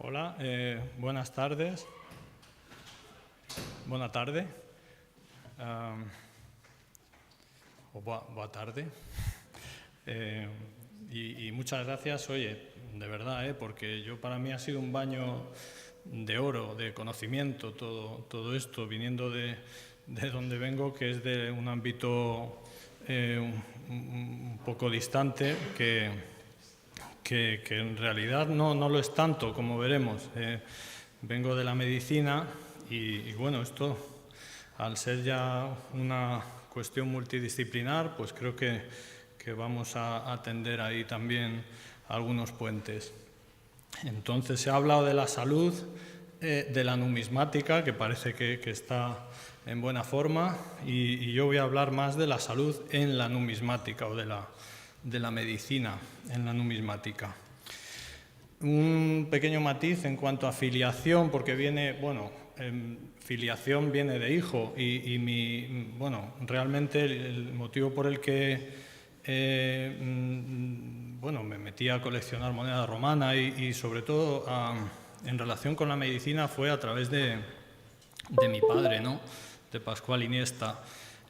Hola, buenas tardes. Buena tarde. O boa tarde. Y muchas gracias, oye, de verdad, porque para mí ha sido un baño de oro, de conocimiento, todo esto, viniendo de donde vengo, que es de un ámbito un poco distante, que en realidad no lo es tanto, como veremos. Vengo de la medicina y bueno, esto, al ser ya una cuestión multidisciplinar, pues creo que vamos a atender ahí también algunos puentes. Entonces, se ha hablado de la salud, de la numismática, que parece que está en buena forma, y yo voy a hablar más de la salud en la numismática, o de la medicina en la numismática. Un pequeño matiz en cuanto a filiación, porque viene, filiación viene de hijo, y realmente el motivo por el que me metí a coleccionar moneda romana y sobre todo en relación con la medicina fue a través de mi padre, ¿no? De Pascual Iniesta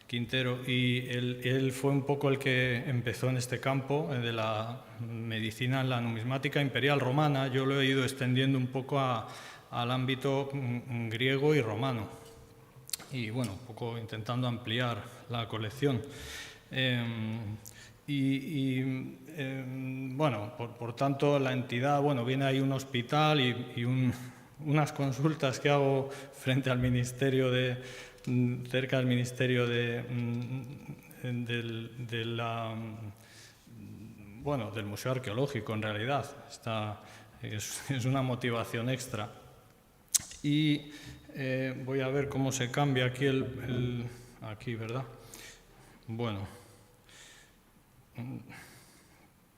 Quintero, y él fue un poco el que empezó en este campo de la medicina en la numismática imperial romana. Yo lo he ido extendiendo un poco al ámbito griego y romano, y bueno, un poco intentando ampliar la colección. Por tanto, la entidad, viene ahí un hospital y unas consultas que hago frente al ministerio cerca del ministerio del Museo Arqueológico, en realidad. Es una motivación extra. Y voy a ver cómo se cambia aquí aquí, ¿verdad? Bueno,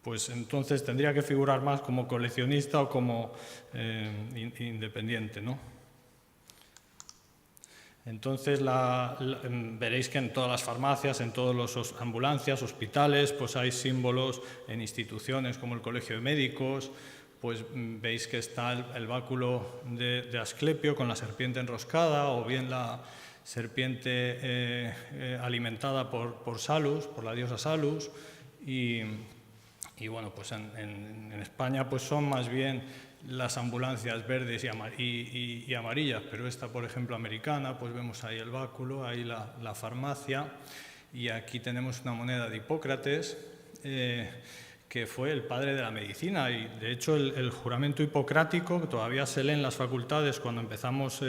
pues entonces tendría que figurar más como coleccionista o como independiente, ¿no? Entonces veréis que en todas las farmacias, en todas las ambulancias, hospitales, pues hay símbolos en instituciones como el Colegio de Médicos. Pues veis que está el báculo de Asclepio con la serpiente enroscada, o bien la serpiente alimentada por Salus, por la diosa Salus. Y bueno, pues en España pues son más bien las ambulancias verdes y amarillas, pero esta, por ejemplo, americana, pues vemos ahí el báculo, ahí la farmacia, y aquí tenemos una moneda de Hipócrates, que fue el padre de la medicina, y de hecho el juramento hipocrático, que todavía se lee en las facultades cuando empezamos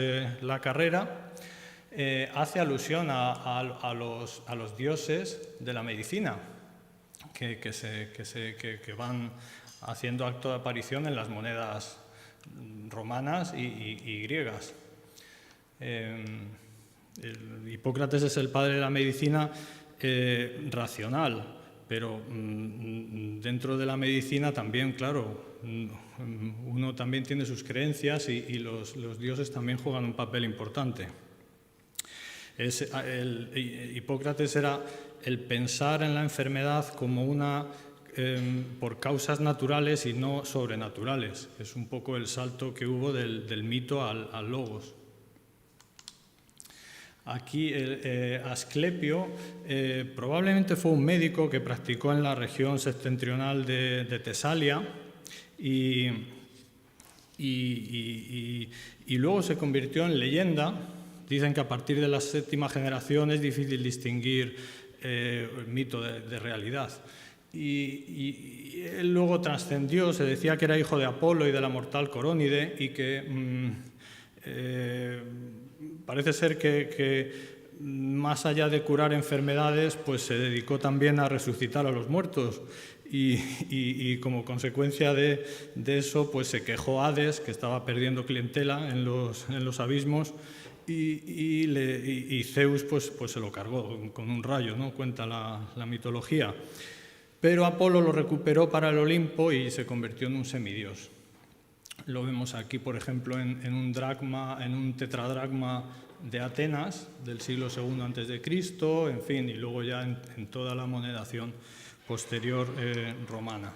la carrera, hace alusión a los dioses de la medicina, que van haciendo acto de aparición en las monedas romanas y griegas. Hipócrates es el padre de la medicina racional, pero dentro de la medicina también, claro, uno también tiene sus creencias y los dioses también juegan un papel importante. Hipócrates era el pensar en la enfermedad como por causas naturales y no sobrenaturales. Es un poco el salto que hubo del mito al logos. Aquí Asclepio probablemente fue un médico que practicó en la región septentrional de Tesalia y luego se convirtió en leyenda. Dicen que a partir de la 7ª generación es difícil distinguir el mito de realidad. Y él luego trascendió, se decía que era hijo de Apolo y de la mortal Corónide, y que parece ser que más allá de curar enfermedades, pues se dedicó también a resucitar a los muertos. Y como consecuencia de eso, pues se quejó Hades, que estaba perdiendo clientela en los abismos, y Zeus pues se lo cargó con un rayo, ¿no? Cuenta la mitología. Pero Apolo lo recuperó para el Olimpo y se convirtió en un semidios. Lo vemos aquí, por ejemplo, en un tetradracma de Atenas del siglo II a.C., en fin, y luego ya en toda la monedación posterior romana.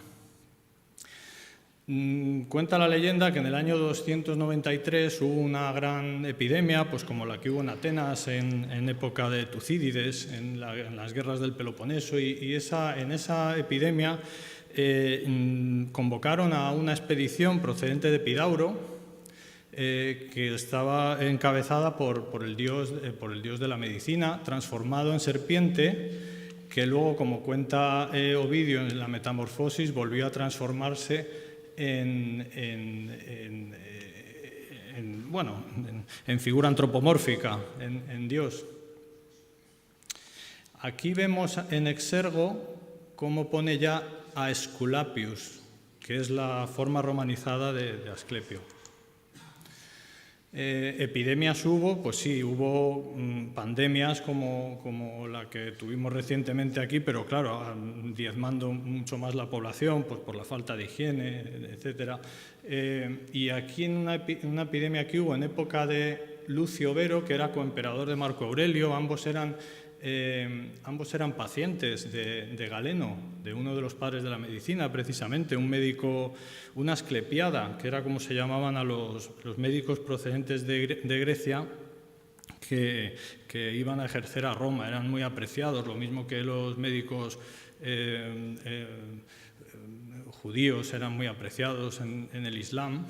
Cuenta la leyenda que en el año 293 hubo una gran epidemia, pues como la que hubo en Atenas en época de Tucídides, en las guerras del Peloponeso, y en esa epidemia convocaron a una expedición procedente de Epidauro, que estaba encabezada por el dios de la medicina, transformado en serpiente, que luego, como cuenta Ovidio en la Metamorfosis, volvió a transformarse en figura antropomórfica, en Dios. Aquí vemos en Exergo cómo pone ya a Esculapius, que es la forma romanizada de Asclepio. Epidemias hubo, pues sí, hubo pandemias como la que tuvimos recientemente aquí, pero claro, diezmando mucho más la población, pues por la falta de higiene, etc. Y aquí en una epidemia que hubo en época de Lucio Vero, que era coemperador de Marco Aurelio, ambos eran pacientes de Galeno, de uno de los padres de la medicina, precisamente, un médico, una asclepiada, que era como se llamaban a los médicos procedentes de Grecia, que iban a ejercer a Roma, eran muy apreciados, lo mismo que los médicos judíos eran muy apreciados en el Islam,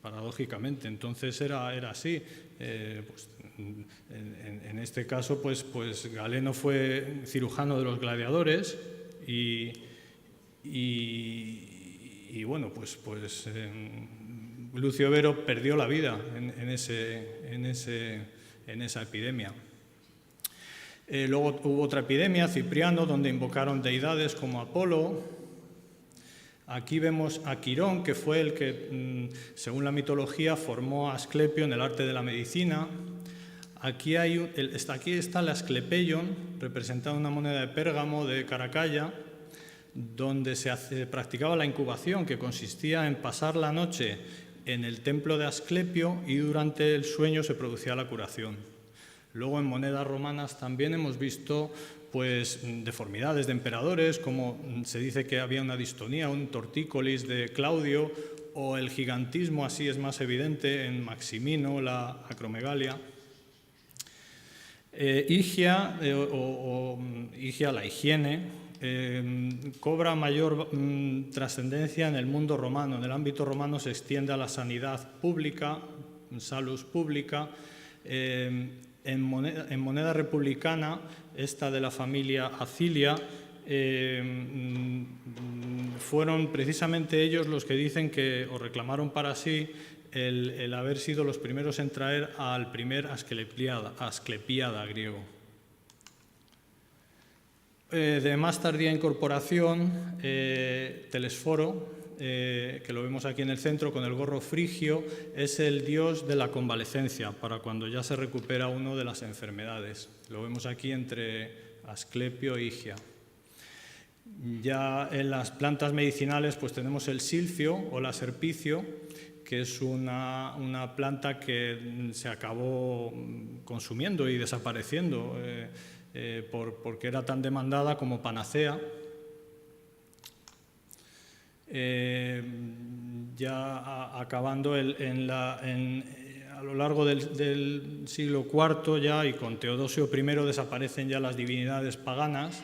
paradójicamente. Entonces era así. Pues, en este caso, pues Galeno fue cirujano de los gladiadores y bueno, pues Lucio Vero perdió la vida en esa epidemia. Luego hubo otra epidemia, Cipriano, donde invocaron deidades como Apolo. Aquí vemos a Quirón, que fue el que, según la mitología, formó a Asclepio en el arte de la medicina. Aquí está el Asclepeion, representado en una moneda de Pérgamo de Caracalla, donde se practicaba la incubación, que consistía en pasar la noche en el templo de Asclepio y durante el sueño se producía la curación. Luego en monedas romanas también hemos visto pues deformidades de emperadores, como se dice que había una distonía, un tortícolis de Claudio, o el gigantismo, así es más evidente, en Maximino, la acromegalia. Higia, Higia, la higiene, cobra mayor trascendencia en el mundo romano. En el ámbito romano se extiende a la sanidad pública, salus pública. En moneda republicana, esta de la familia Acilia, fueron precisamente ellos los que dicen que, o reclamaron para sí, el haber sido los primeros en traer al primer asclepiada griego. De más tardía incorporación, Telesforo, que lo vemos aquí en el centro con el gorro frigio, es el dios de la convalecencia, para cuando ya se recupera uno de las enfermedades. Lo vemos aquí entre Asclepio e Higia. Ya en las plantas medicinales pues tenemos el silcio o la serpicio, que es una planta que se acabó consumiendo y desapareciendo porque era tan demandada como panacea. Ya acabando a lo largo del siglo IV ya, y con Teodosio I desaparecen ya las divinidades paganas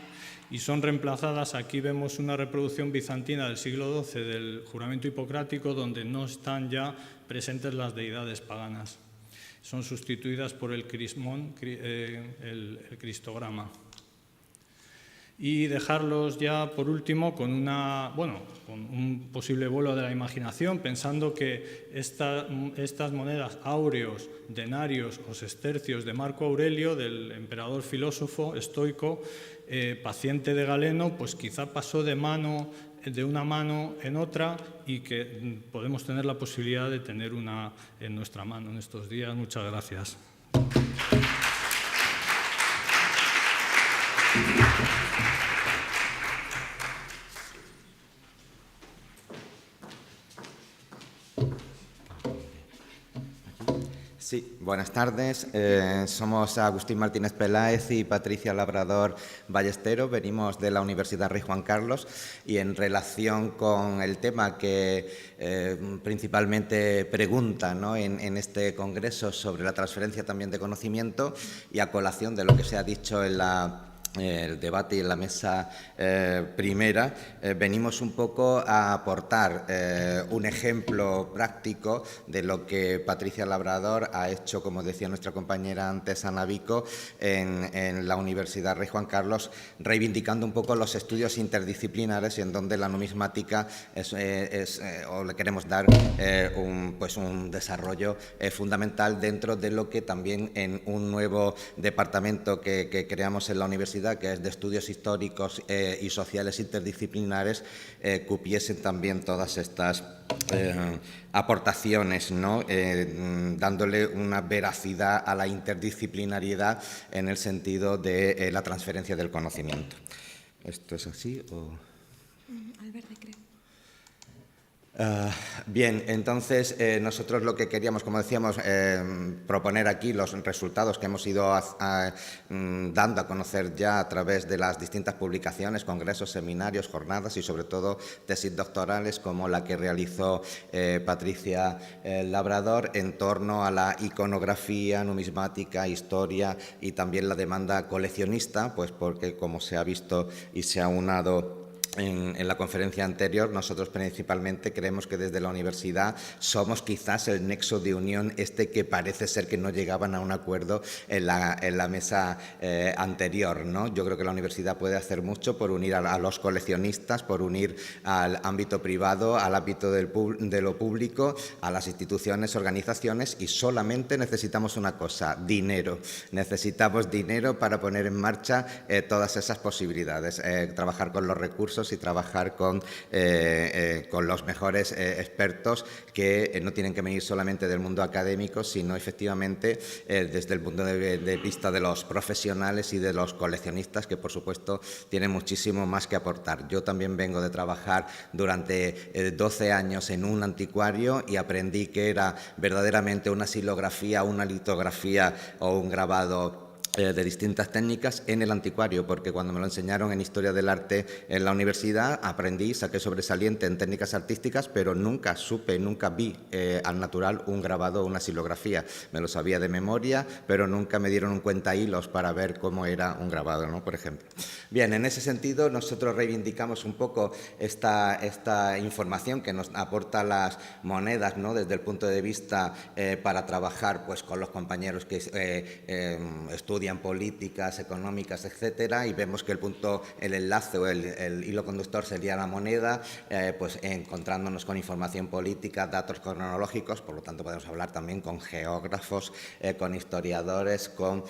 y son reemplazadas. Aquí vemos una reproducción bizantina del siglo XII del juramento hipocrático, donde no están ya presentes las deidades paganas. Son sustituidas por el crismón, el cristograma. Y dejarlos ya, por último, con un posible vuelo de la imaginación, pensando que estas monedas áureos, denarios o sestercios de Marco Aurelio, del emperador filósofo estoico, paciente de Galeno, pues quizá pasó de una mano en otra, y que podemos tener la posibilidad de tener una en nuestra mano en estos días. Muchas gracias. Sí, buenas tardes. Somos Agustín Martínez Peláez y Patricia Labrador Ballestero. Venimos de la Universidad Rey Juan Carlos y en relación con el tema que principalmente pregunta, ¿no?, en este congreso sobre la transferencia también de conocimiento y a colación de lo que se ha dicho en el debate y en la mesa primera, venimos un poco a aportar un ejemplo práctico de lo que Patricia Labrador ha hecho, como decía nuestra compañera antes, Ana Vico, en la Universidad Rey Juan Carlos, reivindicando un poco los estudios interdisciplinares y en donde la numismática o le queremos dar un desarrollo fundamental dentro de lo que también en un nuevo departamento que creamos en la universidad, que es de estudios históricos y sociales interdisciplinares, cupiesen también todas estas aportaciones, ¿no?, dándole una veracidad a la interdisciplinariedad en el sentido de la transferencia del conocimiento. ¿Esto es así o...? Al verde, creo. Bien, entonces nosotros lo que queríamos, como decíamos, proponer aquí los resultados que hemos ido dando a conocer ya a través de las distintas publicaciones, congresos, seminarios, jornadas y sobre todo tesis doctorales como la que realizó Patricia Labrador en torno a la iconografía, numismática, historia y también la demanda coleccionista, pues porque como se ha visto y se ha unado en la conferencia anterior, nosotros principalmente creemos que desde la universidad somos quizás el nexo de unión que parece ser que no llegaban a un acuerdo en la mesa anterior, ¿no? Yo creo que la universidad puede hacer mucho por unir a los coleccionistas, por unir al ámbito privado, al ámbito de lo público, a las instituciones, organizaciones, y solamente necesitamos una cosa: dinero. Necesitamos dinero para poner en marcha todas esas posibilidades, trabajar con los recursos y trabajar con los mejores expertos que no tienen que venir solamente del mundo académico, sino efectivamente desde el punto de vista de los profesionales y de los coleccionistas, que por supuesto tienen muchísimo más que aportar. Yo también vengo de trabajar durante 12 años en un anticuario y aprendí que era verdaderamente una xilografía, una litografía o un grabado de distintas técnicas en el anticuario, porque cuando me lo enseñaron en Historia del Arte en la universidad aprendí, saqué sobresaliente en técnicas artísticas, pero nunca vi al natural un grabado o una xilografía. Me lo sabía de memoria, pero nunca me dieron un cuentahilos para ver cómo era un grabado, ¿no?, por ejemplo. Bien, en ese sentido nosotros reivindicamos un poco esta información que nos aporta las monedas, ¿no?, desde el punto de vista para trabajar pues con los compañeros que estudian políticas, económicas, etcétera, y vemos que el enlace o el hilo conductor sería la moneda, pues encontrándonos con información política, datos cronológicos. Por lo tanto podemos hablar también con geógrafos, con historiadores, con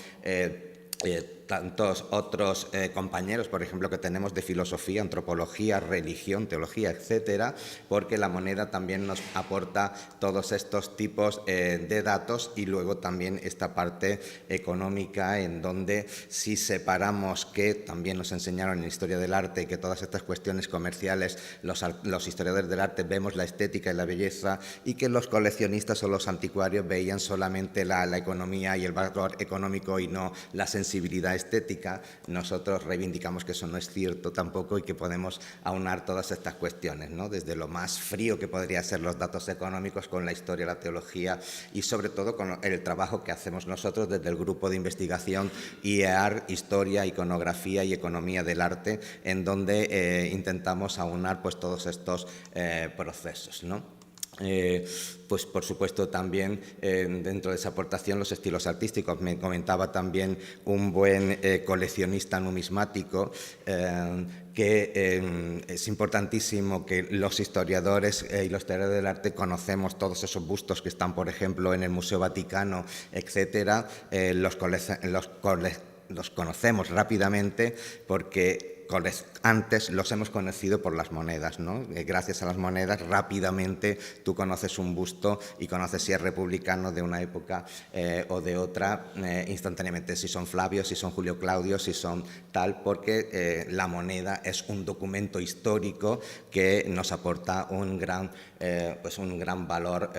tantos otros compañeros, por ejemplo, que tenemos de filosofía, antropología, religión, teología, etcétera, porque la moneda también nos aporta todos estos tipos de datos, y luego también esta parte económica, en donde si separamos, que también nos enseñaron en Historia del Arte, que todas estas cuestiones comerciales, los historiadores del arte vemos la estética y la belleza, y que los coleccionistas o los anticuarios veían solamente la economía y el valor económico y no la sensibilidad estética. Nosotros reivindicamos que eso no es cierto tampoco y que podemos aunar todas estas cuestiones, ¿no?, desde lo más frío que podría ser los datos económicos con la historia, la teología y sobre todo con el trabajo que hacemos nosotros desde el grupo de investigación IEAR, Historia, Iconografía y Economía del Arte, en donde intentamos aunar pues todos estos procesos, ¿no? Pues por supuesto también dentro de esa aportación los estilos artísticos. Me comentaba también un buen coleccionista numismático que es importantísimo que los historiadores y los historiadores del arte conocemos todos esos bustos que están, por ejemplo, en el Museo Vaticano, etcétera. Los conocemos rápidamente porque antes los hemos conocido por las monedas, ¿no? Gracias a las monedas rápidamente tú conoces un busto y conoces si es republicano de una época o de otra instantáneamente, si son Flavios, si son Julio Claudio, si son tal, porque la moneda es un documento histórico que nos aporta un gran valor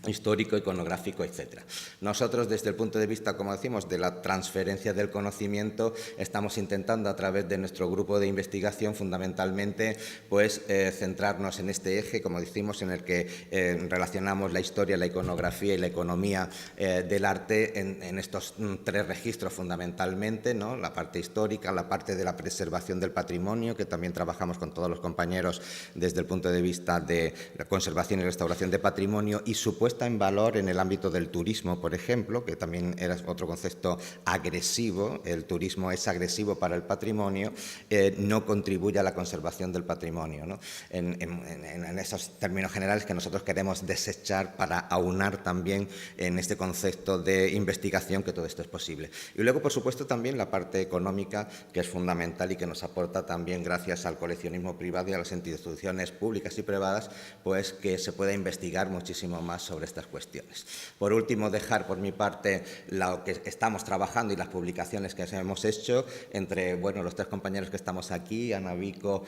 histórico, iconográfico, etc. Nosotros, desde el punto de vista, como decimos, de la transferencia del conocimiento, estamos intentando, a través de nuestro grupo de investigación, fundamentalmente, pues, centrarnos en este eje, como decimos, en el que relacionamos la historia, la iconografía y la economía del arte en estos tres registros, fundamentalmente, ¿no? La parte histórica, la parte de la preservación del patrimonio, que también trabajamos con todos los compañeros desde el punto de vista de la conservación y restauración de patrimonio, y su puesta en valor en el ámbito del turismo, por ejemplo, que también era otro concepto agresivo. El turismo es agresivo para el patrimonio, no contribuye a la conservación del patrimonio, ¿no? En esos términos generales que nosotros queremos desechar para aunar también en este concepto de investigación que todo esto es posible. Y luego, por supuesto, también la parte económica, que es fundamental y que nos aporta también, gracias al coleccionismo privado y a las instituciones públicas y privadas, pues que se pueda investigar muchísimo más sobre estas cuestiones. Por último, dejar por mi parte lo que estamos trabajando y las publicaciones que hemos hecho entre, bueno, los tres compañeros que estamos aquí, Ana Vico,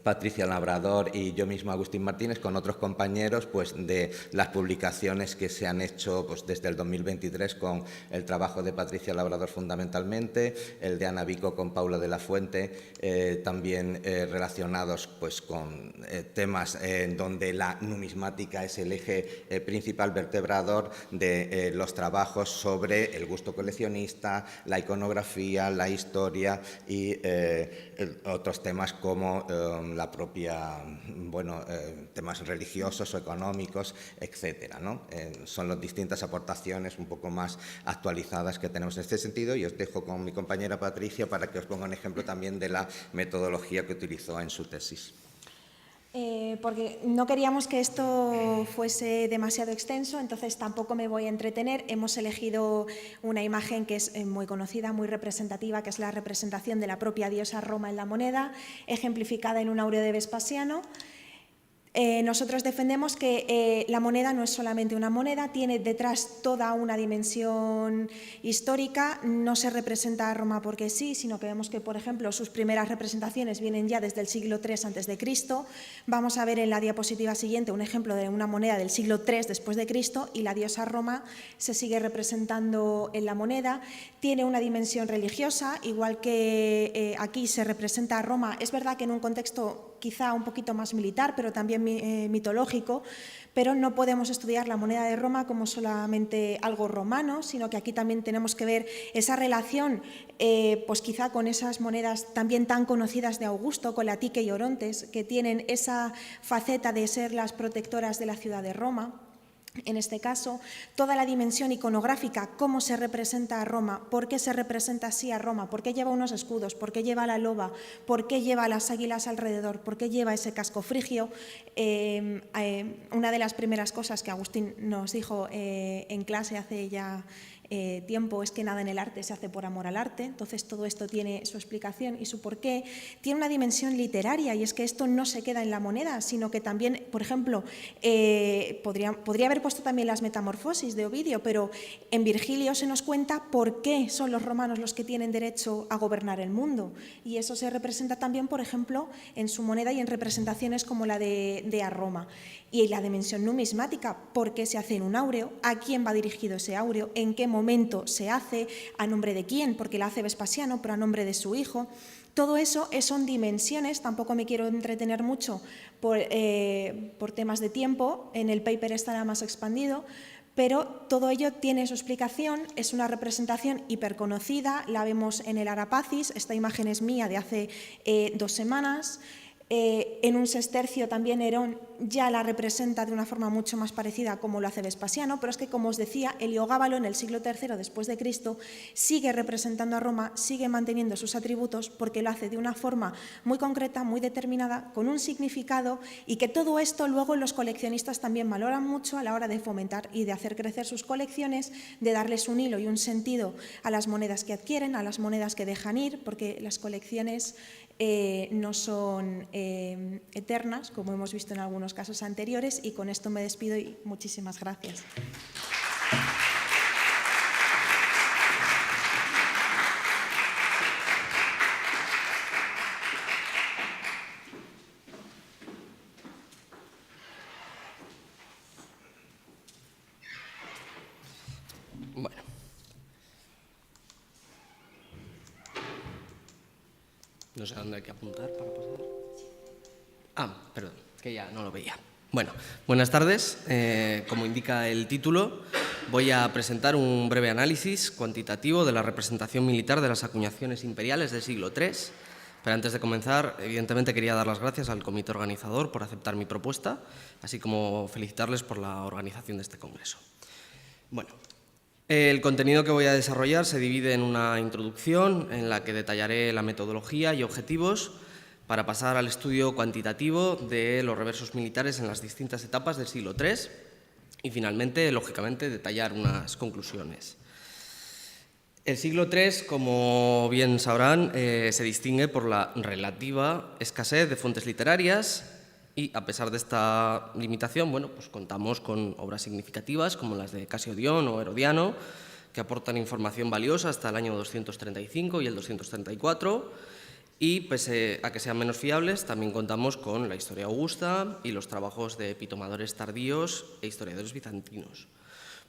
Patricia Labrador y yo mismo, Agustín Martínez, con otros compañeros, pues, de las publicaciones que se han hecho, pues, desde el 2023, con el trabajo de Patricia Labrador fundamentalmente, el de Ana Vico con Paula de la Fuente, también relacionados, pues, con temas en donde la numismática es el eje principal vertebrador de los trabajos sobre el gusto coleccionista, la iconografía, la historia y otros temas como la propia, bueno, temas religiosos o económicos, etcétera, ¿no? Son las distintas aportaciones un poco más actualizadas que tenemos en este sentido, y os dejo con mi compañera Patricia para que os ponga un ejemplo también de la metodología que utilizó en su tesis. Porque no queríamos que esto fuese demasiado extenso, entonces tampoco me voy a entretener. Hemos elegido una imagen que es muy conocida, muy representativa, que es la representación de la propia diosa Roma en la moneda, ejemplificada en un áureo de Vespasiano. Nosotros defendemos que la moneda no es solamente una moneda, tiene detrás toda una dimensión histórica. No se representa a Roma porque sí, sino que vemos que, por ejemplo, sus primeras representaciones vienen ya desde el siglo III a.C. Vamos a ver en la diapositiva siguiente un ejemplo de una moneda del siglo III después de Cristo, y la diosa Roma se sigue representando en la moneda. Tiene una dimensión religiosa, igual que aquí se representa a Roma. Es verdad que en un contexto quizá un poquito más militar, pero también mitológico, pero no podemos estudiar la moneda de Roma como solamente algo romano, sino que aquí también tenemos que ver esa relación, pues quizá con esas monedas también tan conocidas de Augusto, con la Tique y Orontes, que tienen esa faceta de ser las protectoras de la ciudad de Roma. En este caso, toda la dimensión iconográfica, cómo se representa a Roma, por qué se representa así a Roma, por qué lleva unos escudos, por qué lleva la loba, por qué lleva las águilas alrededor, por qué lleva ese casco frigio. Una de las primeras cosas que Agustín nos dijo en clase hace ya tiempo es que nada en el arte se hace por amor al arte. Entonces todo esto tiene su explicación y su porqué. Tiene una dimensión literaria, y es que esto no se queda en la moneda, sino que también, por ejemplo, podría haber puesto también las Metamorfosis de Ovidio, pero en Virgilio se nos cuenta por qué son los romanos los que tienen derecho a gobernar el mundo, y eso se representa también, por ejemplo, en su moneda y en representaciones como la de a Roma. Y la dimensión numismática, por qué se hace en un áureo, a quién va dirigido ese áureo, en qué momento se hace, a nombre de quién, porque la hace Vespasiano, pero a nombre de su hijo. Todo eso son dimensiones. Tampoco me quiero entretener mucho por temas de tiempo, en el paper estará más expandido, pero todo ello tiene su explicación. Es una representación hiperconocida, la vemos en el Arapacis. Esta imagen es mía de hace 2 semanas. En un sestercio también Herón ya la representa de una forma mucho más parecida como lo hace Vespasiano, pero es que, como os decía, Heliogábalo en el siglo III después de Cristo sigue representando a Roma, sigue manteniendo sus atributos, porque lo hace de una forma muy concreta, muy determinada, con un significado, y que todo esto luego los coleccionistas también valoran mucho a la hora de fomentar y de hacer crecer sus colecciones, de darles un hilo y un sentido a las monedas que adquieren, a las monedas que dejan ir, porque las colecciones no son eternas, como hemos visto en algunos casos anteriores. Y con esto me despido y muchísimas gracias. No sé dónde hay que apuntar para pasar. Ah, perdón, que ya no lo veía. Bueno, buenas tardes. Como indica el título, voy a presentar un breve análisis cuantitativo de la representación militar de las acuñaciones imperiales del siglo III. Pero antes de comenzar, evidentemente quería dar las gracias al comité organizador por aceptar mi propuesta, así como felicitarles por la organización de este congreso. Bueno, el contenido que voy a desarrollar se divide en una introducción en la que detallaré la metodología y objetivos para pasar al estudio cuantitativo de los reversos militares en las distintas etapas del siglo III y, finalmente, lógicamente, detallar unas conclusiones. El siglo III, como bien sabrán, se distingue por la relativa escasez de fuentes literarias y, a pesar de esta limitación, bueno, pues contamos con obras significativas como las de Casio-Dión o Herodiano, que aportan información valiosa hasta el año 235 y el 234, y, pese a que sean menos fiables, también contamos con la historia augusta y los trabajos de epitomadores tardíos e historiadores bizantinos.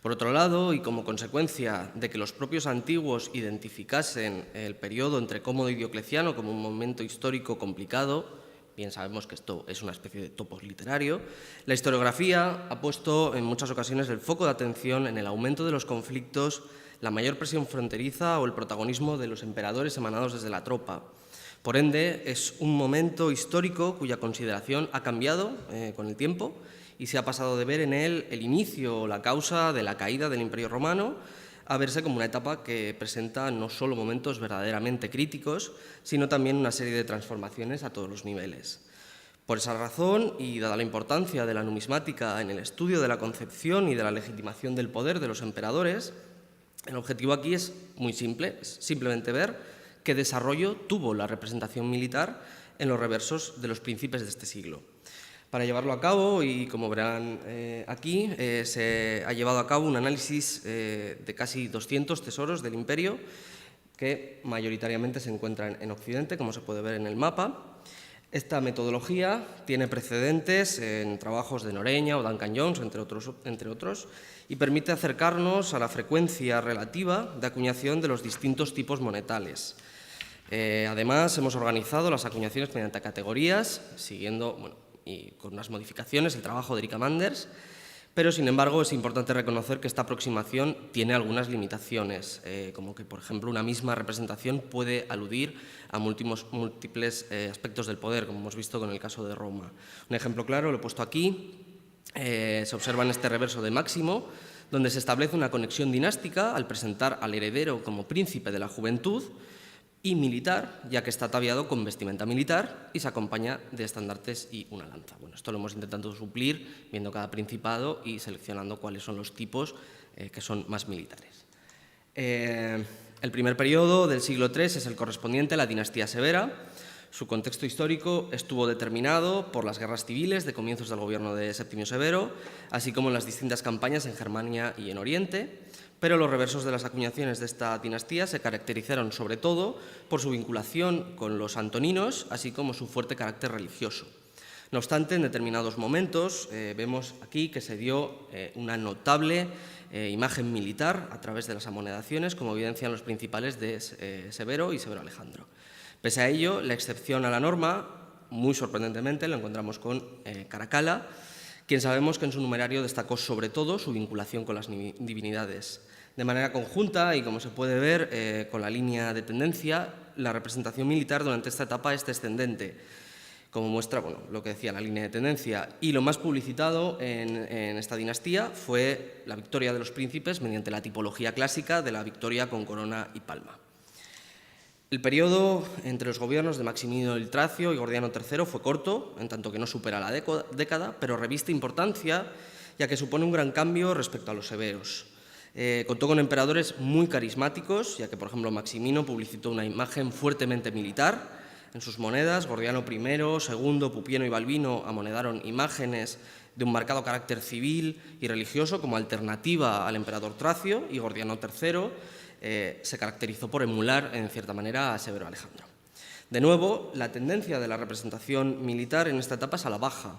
Por otro lado, y como consecuencia de que los propios antiguos identificasen el periodo entre Cómodo y Diocleciano como un momento histórico complicado, bien sabemos que esto es una especie de topos literario, la historiografía ha puesto en muchas ocasiones el foco de atención en el aumento de los conflictos, la mayor presión fronteriza o el protagonismo de los emperadores emanados desde la tropa. Por ende, es un momento histórico cuya consideración ha cambiado con el tiempo y se ha pasado de ver en él el inicio o la causa de la caída del Imperio Romano a verse como una etapa que presenta no solo momentos verdaderamente críticos, sino también una serie de transformaciones a todos los niveles. Por esa razón, y dada la importancia de la numismática en el estudio de la concepción y de la legitimación del poder de los emperadores, el objetivo aquí es muy simple, es simplemente ver qué desarrollo tuvo la representación militar en los reversos de los príncipes de este siglo. Para llevarlo a cabo, y como verán aquí, se ha llevado a cabo un análisis de casi 200 tesoros del imperio, que mayoritariamente se encuentran en Occidente, como se puede ver en el mapa. Esta metodología tiene precedentes en trabajos de Noreña o Duncan Jones, entre otros, y permite acercarnos a la frecuencia relativa de acuñación de los distintos tipos monetales. Además, hemos organizado las acuñaciones mediante categorías, siguiendo, y con unas modificaciones, el trabajo de Erika Manders, pero, sin embargo, es importante reconocer que esta aproximación tiene algunas limitaciones, como que, por ejemplo, una misma representación puede aludir a múltiples aspectos del poder, como hemos visto con el caso de Roma. Un ejemplo claro lo he puesto aquí, se observa en este reverso de Máximo, donde se establece una conexión dinástica al presentar al heredero como príncipe de la juventud, y militar, ya que está ataviado con vestimenta militar y se acompaña de estandartes y una lanza. Bueno, esto lo hemos intentado suplir viendo cada principado y seleccionando cuáles son los tipos que son más militares. El primer periodo del siglo III es el correspondiente a la dinastía Severa. Su contexto histórico estuvo determinado por las guerras civiles de comienzos del gobierno de Septimio Severo, así como en las distintas campañas en Germania y en Oriente, pero los reversos de las acuñaciones de esta dinastía se caracterizaron sobre todo por su vinculación con los antoninos, así como su fuerte carácter religioso. No obstante, en determinados momentos vemos aquí que se dio una notable imagen militar a través de las amonedaciones, como evidencian los principales de Severo y Severo Alejandro. Pese a ello, la excepción a la norma, muy sorprendentemente, la encontramos con Caracalla, quien sabemos que en su numerario destacó sobre todo su vinculación con las divinidades. De manera conjunta, y como se puede ver con la línea de tendencia, la representación militar durante esta etapa es descendente, como muestra lo que decía la línea de tendencia. Y lo más publicitado en esta dinastía fue la victoria de los príncipes mediante la tipología clásica de la victoria con corona y palma. El periodo entre los gobiernos de Maximino el Tracio y Gordiano III fue corto, en tanto que no supera la década, pero reviste importancia, ya que supone un gran cambio respecto a los severos. Contó con emperadores muy carismáticos, ya que, por ejemplo, Maximino publicitó una imagen fuertemente militar. En sus monedas, Gordiano I, II, Pupieno y Balbino amonedaron imágenes de un marcado carácter civil y religioso como alternativa al emperador Tracio, y Gordiano III se caracterizó por emular, en cierta manera, a Severo Alejandro. De nuevo, la tendencia de la representación militar en esta etapa es a la baja,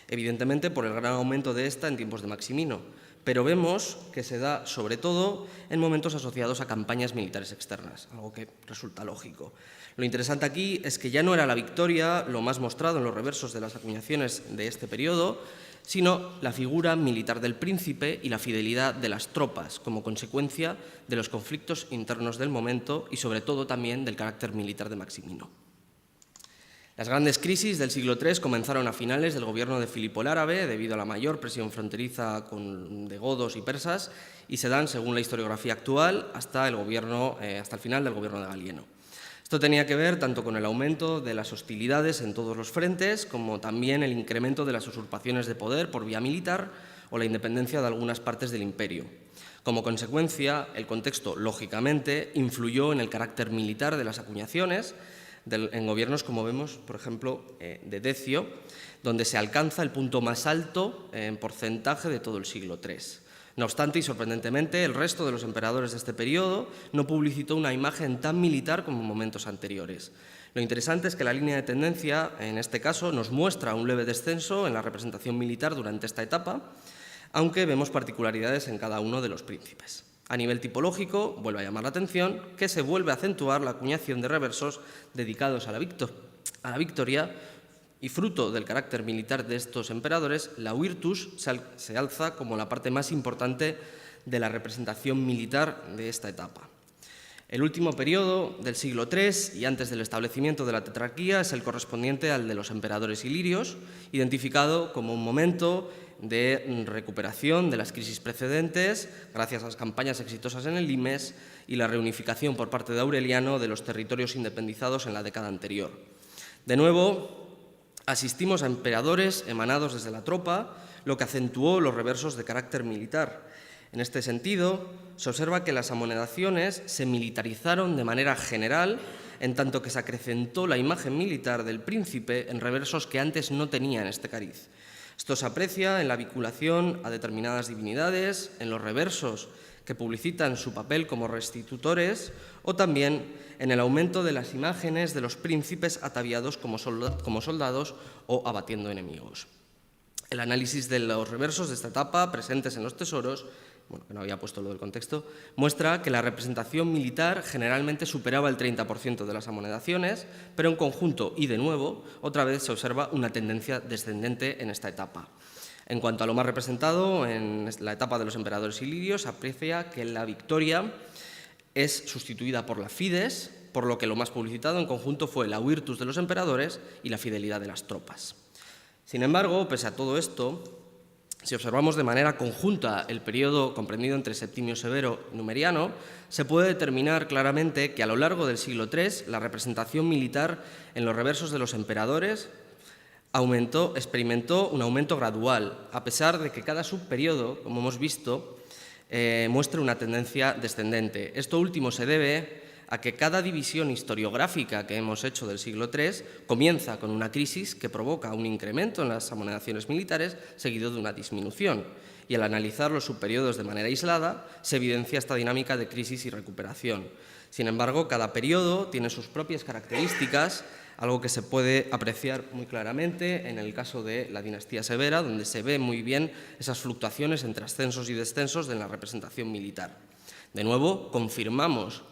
evidentemente por el gran aumento de esta en tiempos de Maximino, pero vemos que se da sobre todo en momentos asociados a campañas militares externas, algo que resulta lógico. Lo interesante aquí es que ya no era la victoria lo más mostrado en los reversos de las acuñaciones de este periodo, sino la figura militar del príncipe y la fidelidad de las tropas como consecuencia de los conflictos internos del momento y sobre todo también del carácter militar de Maximino. Las grandes crisis del siglo III comenzaron a finales del gobierno de Filipo el Árabe debido a la mayor presión fronteriza de godos y persas y se dan, según la historiografía actual, hasta el final del gobierno de Galieno. Esto tenía que ver tanto con el aumento de las hostilidades en todos los frentes como también el incremento de las usurpaciones de poder por vía militar o la independencia de algunas partes del imperio. Como consecuencia, el contexto, lógicamente, influyó en el carácter militar de las acuñaciones en gobiernos, como vemos, por ejemplo, de Decio, donde se alcanza el punto más alto en porcentaje de todo el siglo III. No obstante, y sorprendentemente, el resto de los emperadores de este periodo no publicitó una imagen tan militar como en momentos anteriores. Lo interesante es que la línea de tendencia, en este caso, nos muestra un leve descenso en la representación militar durante esta etapa, aunque vemos particularidades en cada uno de los príncipes. A nivel tipológico, vuelve a llamar la atención que se vuelve a acentuar la acuñación de reversos dedicados a la victoria y fruto del carácter militar de estos emperadores, la virtus se alza como la parte más importante de la representación militar de esta etapa. El último periodo del siglo III y antes del establecimiento de la tetrarquía es el correspondiente al de los emperadores ilirios, identificado como un momento de recuperación de las crisis precedentes gracias a las campañas exitosas en el limes y la reunificación por parte de Aureliano de los territorios independizados en la década anterior. De nuevo, asistimos a emperadores emanados desde la tropa, lo que acentuó los reversos de carácter militar. En este sentido, se observa que las amonedaciones se militarizaron de manera general, en tanto que se acrecentó la imagen militar del príncipe en reversos que antes no tenían este cariz. Esto se aprecia en la vinculación a determinadas divinidades, en los reversos que publicitan su papel como restitutores o también en el aumento de las imágenes de los príncipes ataviados como soldados o abatiendo enemigos. El análisis de los reversos de esta etapa presentes en los tesoros, que no había puesto lo del contexto, muestra que la representación militar generalmente superaba el 30% de las amonedaciones, pero en conjunto y de nuevo, otra vez se observa una tendencia descendente en esta etapa. En cuanto a lo más representado, en la etapa de los emperadores ilirios, se aprecia que la victoria es sustituida por la fides, por lo que lo más publicitado en conjunto fue la virtus de los emperadores y la fidelidad de las tropas. Sin embargo, pese a todo esto, si observamos de manera conjunta el periodo comprendido entre Septimio Severo y Numeriano, se puede determinar claramente que a lo largo del siglo III la representación militar en los reversos de los emperadores experimentó un aumento gradual, a pesar de que cada subperiodo, como hemos visto, muestra una tendencia descendente. Esto último se debe a que cada división historiográfica que hemos hecho del siglo III comienza con una crisis que provoca un incremento en las amonedaciones militares seguido de una disminución. Y al analizar los subperiodos de manera aislada, se evidencia esta dinámica de crisis y recuperación. Sin embargo, cada periodo tiene sus propias características, algo que se puede apreciar muy claramente en el caso de la dinastía Severa, donde se ve muy bien esas fluctuaciones entre ascensos y descensos de la representación militar. De nuevo, confirmamos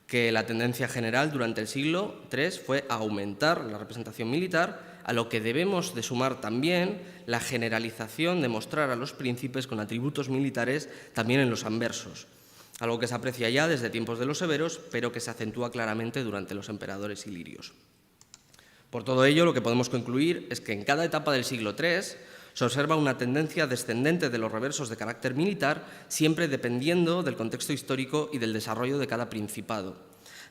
que la tendencia general durante el siglo III fue a aumentar la representación militar, a lo que debemos de sumar también la generalización de mostrar a los príncipes con atributos militares también en los anversos, algo que se aprecia ya desde tiempos de los severos, pero que se acentúa claramente durante los emperadores ilirios. Por todo ello, lo que podemos concluir es que en cada etapa del siglo III se observa una tendencia descendente de los reversos de carácter militar, siempre dependiendo del contexto histórico y del desarrollo de cada principado.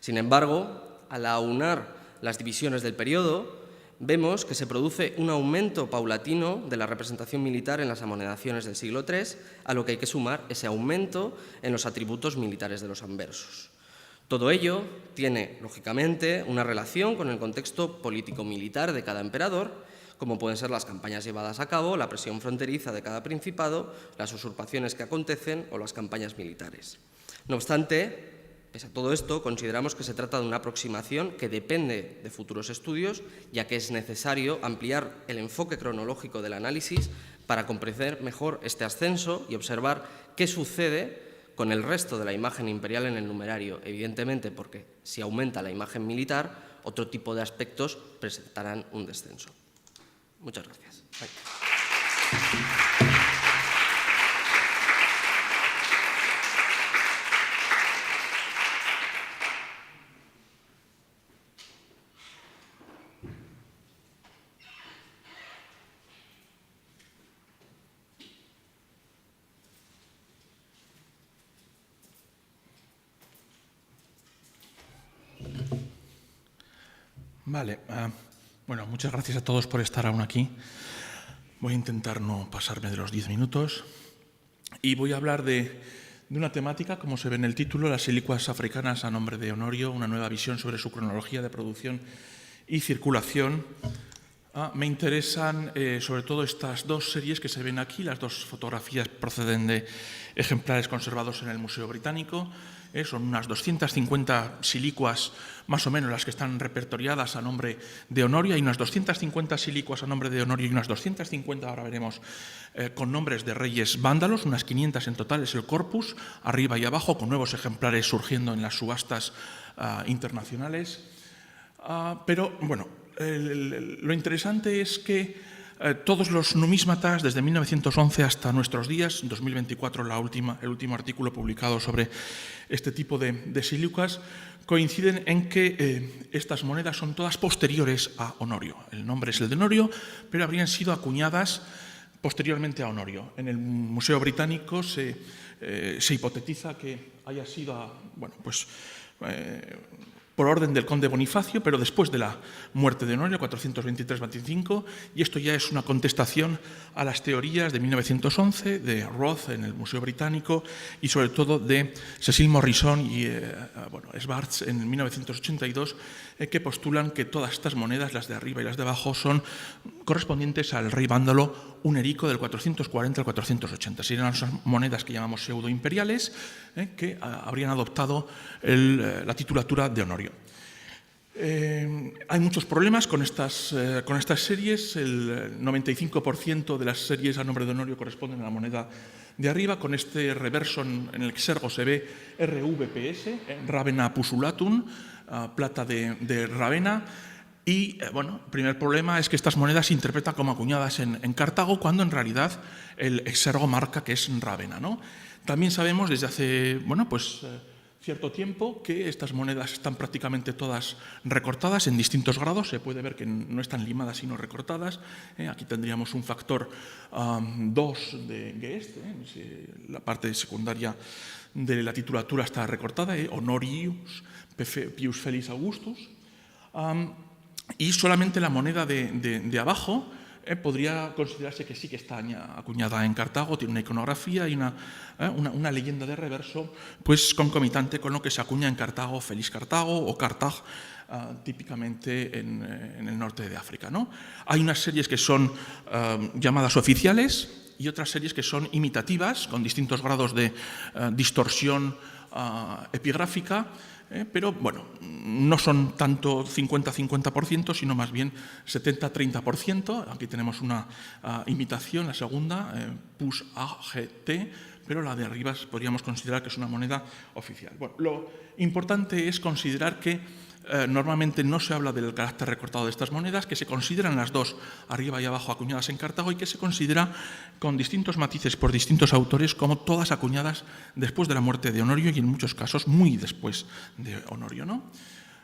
Sin embargo, al aunar las divisiones del periodo, vemos que se produce un aumento paulatino de la representación militar en las amonedaciones del siglo III, a lo que hay que sumar ese aumento en los atributos militares de los anversos. Todo ello tiene, lógicamente, una relación con el contexto político-militar de cada emperador, como pueden ser las campañas llevadas a cabo, la presión fronteriza de cada principado, las usurpaciones que acontecen o las campañas militares. No obstante, pese a todo esto, consideramos que se trata de una aproximación que depende de futuros estudios, ya que es necesario ampliar el enfoque cronológico del análisis para comprender mejor este ascenso y observar qué sucede con el resto de la imagen imperial en el numerario. Evidentemente, porque si aumenta la imagen militar, otro tipo de aspectos presentarán un descenso. Muchas gracias. Vale, bueno, muchas gracias a todos por estar aún aquí. Voy a intentar no pasarme de los 10 minutos y voy a hablar de una temática, como se ve en el título, las silicuas africanas a nombre de Honorio, una nueva visión sobre su cronología de producción y circulación. Me interesan sobre todo estas dos series que se ven aquí. Las dos fotografías proceden de ejemplares conservados en el Museo Británico. Son unas 250 silicuas, más o menos, las que están repertoriadas a nombre de Honorio. Hay unas 250 silicuas a nombre de Honorio y unas 250, ahora veremos, con nombres de reyes vándalos. Unas 500 en total es el corpus, arriba y abajo, con nuevos ejemplares surgiendo en las subastas internacionales. Pero, bueno, lo interesante es que todos los numísmatas, desde 1911 hasta nuestros días, en 2024 el último artículo publicado sobre este tipo de silicuas, coinciden en que estas monedas son todas posteriores a Honorio. El nombre es el de Honorio, pero habrían sido acuñadas posteriormente a Honorio. En el Museo Británico se hipotetiza que haya sido, por orden del conde Bonifacio, pero después de la muerte de Honorio, 423-25, y esto ya es una contestación a las teorías de 1911 de Roth en el Museo Británico y sobre todo de Cecil Morrison y Schwartz en 1982, que postulan que todas estas monedas, las de arriba y las de abajo, son correspondientes al rey vándalo Hunerico del 440 al 480. Serían las monedas que llamamos pseudoimperiales, que habrían adoptado la titulatura de Honorio. Hay muchos problemas con estas series. El 95% de las series a nombre de Honorio corresponden a la moneda de arriba. Con este reverso en el exergo se ve RVPS, Ravenna Pusulatum, plata de Ravenna. Y, el primer problema es que estas monedas se interpretan como acuñadas en Cartago, cuando en realidad el exergo marca que es Ravenna, ¿no? También sabemos desde hace, cierto tiempo que estas monedas están prácticamente todas recortadas en distintos grados. Se puede ver que no están limadas sino recortadas. Aquí tendríamos un factor 2 de Guest. La parte secundaria de la titulatura está recortada, Honorius Pius Felix Augustus. Y solamente la moneda de abajo podría considerarse que sí que está acuñada en Cartago, tiene una iconografía y una leyenda de reverso, pues concomitante con lo que se acuña en Cartago, Feliz Cartago o Cartag, típicamente en el norte de África, ¿no? Hay unas series que son llamadas oficiales y otras series que son imitativas, con distintos grados de distorsión epigráfica, pero no son tanto 50-50%, sino más bien 70-30%. Aquí tenemos una imitación, la segunda, PUS AGT, pero la de arriba podríamos considerar que es una moneda oficial. Lo importante es considerar que normalmente no se habla del carácter recortado de estas monedas, que se consideran las dos, arriba y abajo, acuñadas en Cartago, y que se considera con distintos matices por distintos autores como todas acuñadas después de la muerte de Honorio y en muchos casos muy después de Honorio, ¿no?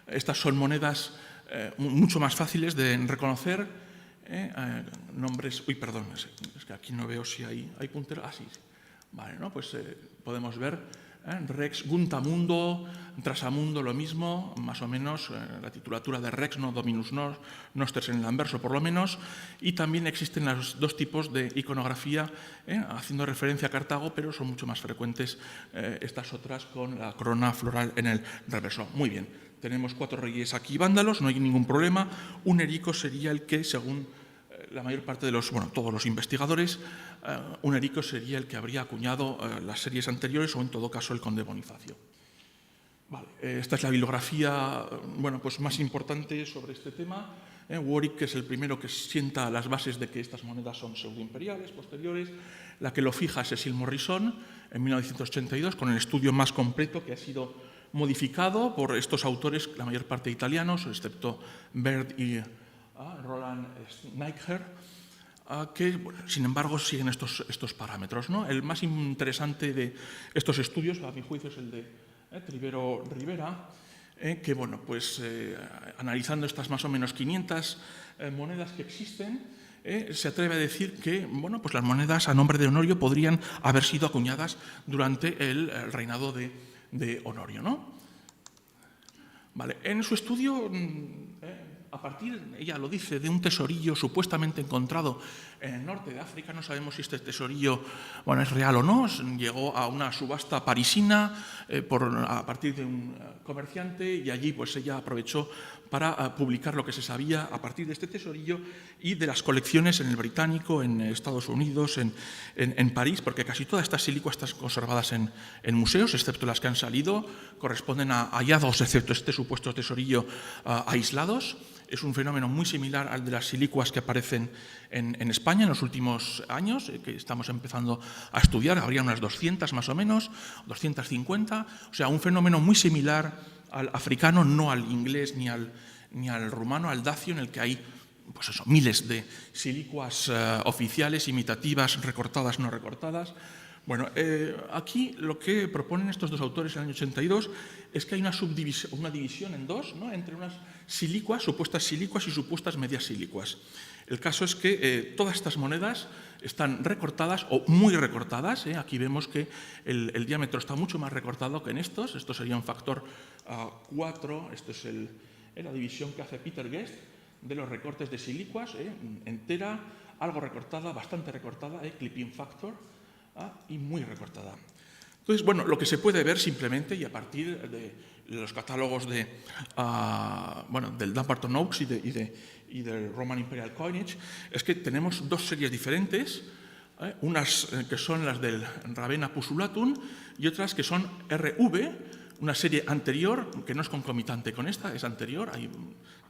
Estas son monedas mucho más fáciles de reconocer. Nombres... Uy, perdón, es que aquí no veo si hay puntero. Ah, sí. Vale, ¿no? Pues podemos ver... Rex, Guntamundo, Trasamundo, lo mismo, más o menos, la titulatura de Rex, no Dominus Nosters en el anverso, por lo menos, y también existen los dos tipos de iconografía, haciendo referencia a Cartago, pero son mucho más frecuentes estas otras con la corona floral en el reverso. Muy bien, tenemos 4 reyes aquí vándalos, no hay ningún problema. Hunerico sería el que, según la mayor parte de todos los investigadores, Hunerico sería el que habría acuñado las series anteriores o en todo caso el conde Bonifacio. Vale, esta es la bibliografía pues más importante sobre este tema. Warwick, que es el primero que sienta las bases de que estas monedas son pseudoimperiales posteriores. La que lo fija es Cecil Morrison en 1982, con el estudio más completo, que ha sido modificado por estos autores, la mayor parte italianos, excepto Baird y Roland Schneider, que, sin embargo, siguen estos parámetros, ¿no? El más interesante de estos estudios, a mi juicio, es el de Trivero Rivera, que, analizando estas más o menos 500 monedas que existen, se atreve a decir que las monedas a nombre de Honorio podrían haber sido acuñadas durante el reinado de Honorio, ¿no? Vale. En su estudio, a partir, ella lo dice, de un tesorillo supuestamente encontrado en el norte de África, no sabemos si este tesorillo es real o no, llegó a una subasta parisina a partir de un comerciante, y allí ella aprovechó para publicar lo que se sabía a partir de este tesorillo y de las colecciones en el Británico, en Estados Unidos, en París, porque casi todas estas silicuas están conservadas en museos, excepto las que han salido, corresponden a hallazgos, excepto este supuesto tesorillo, aislados. Es un fenómeno muy similar al de las silicuas que aparecen en España en los últimos años, que estamos empezando a estudiar. Habría unas 200 más o menos, 250, o sea, un fenómeno muy similar al africano, no al inglés ni al rumano, al dacio, en el que hay miles de silicuas oficiales, imitativas, recortadas, no recortadas. Bueno, aquí lo que proponen estos dos autores en el año 82 es que hay una división en dos, ¿no?, entre unas silicuas, supuestas silicuas y supuestas medias silicuas. El caso es que todas estas monedas están recortadas o muy recortadas. Aquí vemos que el diámetro está mucho más recortado que en estos. Esto sería un factor 4. Esto es la división que hace Peter Guest de los recortes de silicuas, entera, algo recortada, bastante recortada, clipping factor, y muy recortada. Entonces, lo que se puede ver simplemente, y a partir de los catálogos del Dumbarton Oaks y del Roman Imperial Coinage, es que tenemos dos series diferentes, unas que son las del Ravenna Pusulatum y otras que son RV, una serie anterior, que no es concomitante con esta, es anterior. Hay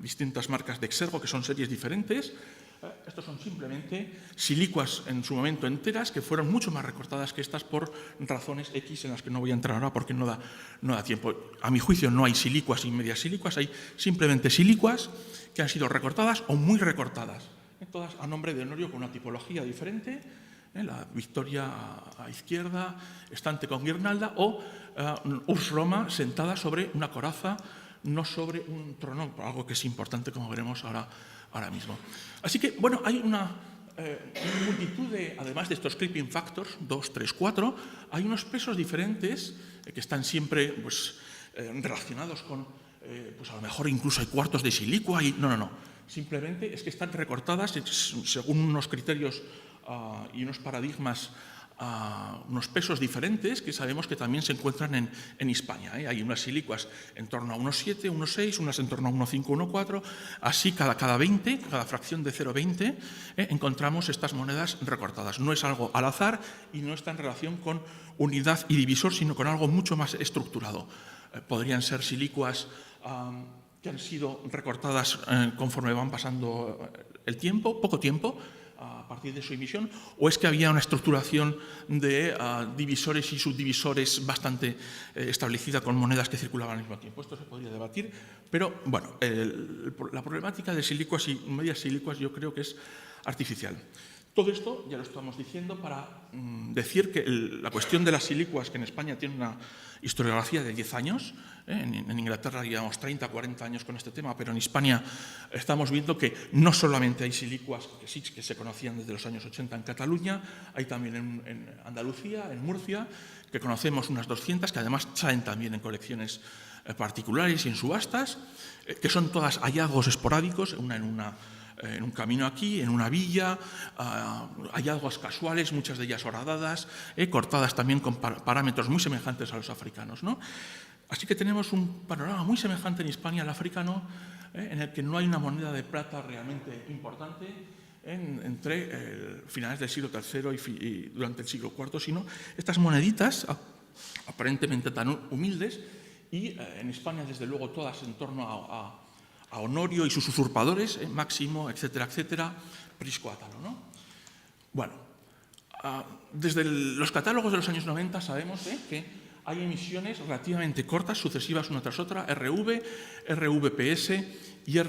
distintas marcas de Exergo que son series diferentes. Estos son simplemente silicuas en su momento enteras, que fueron mucho más recortadas que estas por razones X en las que no voy a entrar ahora porque no da tiempo. A mi juicio no hay silicuas y medias silicuas, hay simplemente silicuas que han sido recortadas o muy recortadas, todas a nombre de Honorio con una tipología diferente, la Victoria a izquierda, estante con guirnalda, o Urs Roma sentada sobre una coraza, no sobre un trono, algo que es importante, como veremos ahora mismo. Así que, hay una multitud además de estos clipping factors, 2, 3, 4, hay unos pesos diferentes que están siempre relacionados con, a lo mejor incluso hay cuartos de silicua, y no. Simplemente es que están recortadas según unos criterios y unos paradigmas, unos pesos diferentes que sabemos que también se encuentran en Hispania. Hay unas silicuas en torno a 1,7, 1,6, unas en torno a 1,5, 1,4, así cada fracción de 0,20 encontramos estas monedas recortadas. No es algo al azar y no está en relación con unidad y divisor, sino con algo mucho más estructurado. Podrían ser silicuas que han sido recortadas conforme van pasando el tiempo, poco tiempo, a partir de su emisión, o es que había una estructuración de divisores y subdivisores bastante establecida con monedas que circulaban al mismo tiempo. Esto se podría debatir, pero la problemática de silicuas y medias silicuas yo creo que es artificial. Todo esto ya lo estamos diciendo para decir que la cuestión de las silicuas, que en España tiene una historiografía de 10 años, en Inglaterra llevamos 30, 40 años con este tema, pero en España estamos viendo que no solamente hay silicuas que se conocían desde los años 80 en Cataluña, hay también en Andalucía, en Murcia, que conocemos unas 200, que además salen también en colecciones particulares y en subastas, que son todas hallazgos esporádicos, en un camino aquí, en una villa, hallazgos casuales, muchas de ellas horadadas, cortadas también con parámetros muy semejantes a los africanos, ¿no? Así que tenemos un panorama muy semejante en Hispania al africano, en el que no hay una moneda de plata realmente importante entre finales del siglo III y durante el siglo IV, sino estas moneditas aparentemente tan humildes y en España, desde luego, todas en torno a Honorio y sus usurpadores, Máximo, etcétera, etcétera, Prisco Átalo, ¿no? Bueno, desde los catálogos de los años 90 sabemos que hay emisiones relativamente cortas, sucesivas una tras otra, RV, RVPS y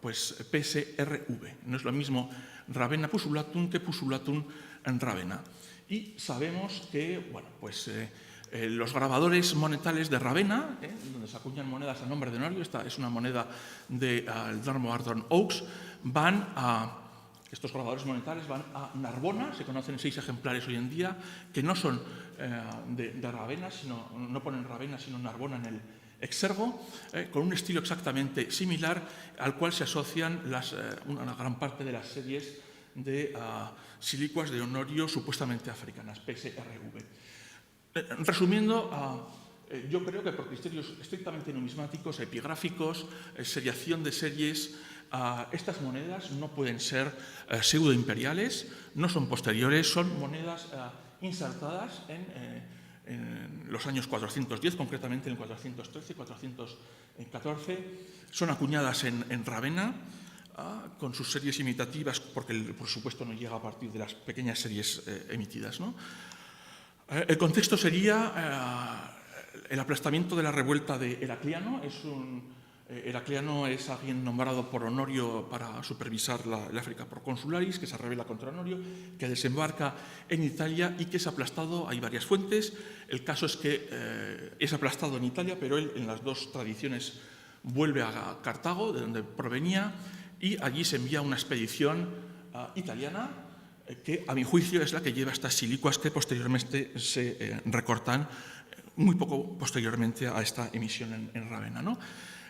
PSRV. No es lo mismo Ravenna Pusulatum que Pusulatum en Ravenna. Y sabemos que los grabadores monetales de Ravenna, donde se acuñan monedas a nombre de Honorio, esta es una moneda de Dartmouth Oaks, estos grabadores monetales van a Narbona, se conocen 6 ejemplares hoy en día, que no son de Ravenna, no ponen Ravenna, sino Narbona en el Exergo, con un estilo exactamente similar al cual se asocian una gran parte de las series de silicuas de Honorio supuestamente africanas, PSRV. Resumiendo, yo creo que por criterios estrictamente numismáticos, epigráficos, seriación de series, estas monedas no pueden ser pseudoimperiales, no son posteriores, son monedas insertadas en los años 410, concretamente en el 413, 414, son acuñadas en Ravenna, con sus series imitativas, porque el presupuesto no llega a partir de las pequeñas series emitidas, ¿no? El contexto sería el aplastamiento de la revuelta de Heracliano. Heracliano es alguien nombrado por Honorio para supervisar el África Proconsularis, que se rebela contra Honorio, que desembarca en Italia y que es aplastado. Hay varias fuentes. El caso es que es aplastado en Italia, pero él en las dos tradiciones vuelve a Cartago, de donde provenía, y allí se envía una expedición italiana que, a mi juicio, es la que lleva estas silicuas que posteriormente se recortan muy poco posteriormente a esta emisión en Ravenna, ¿no?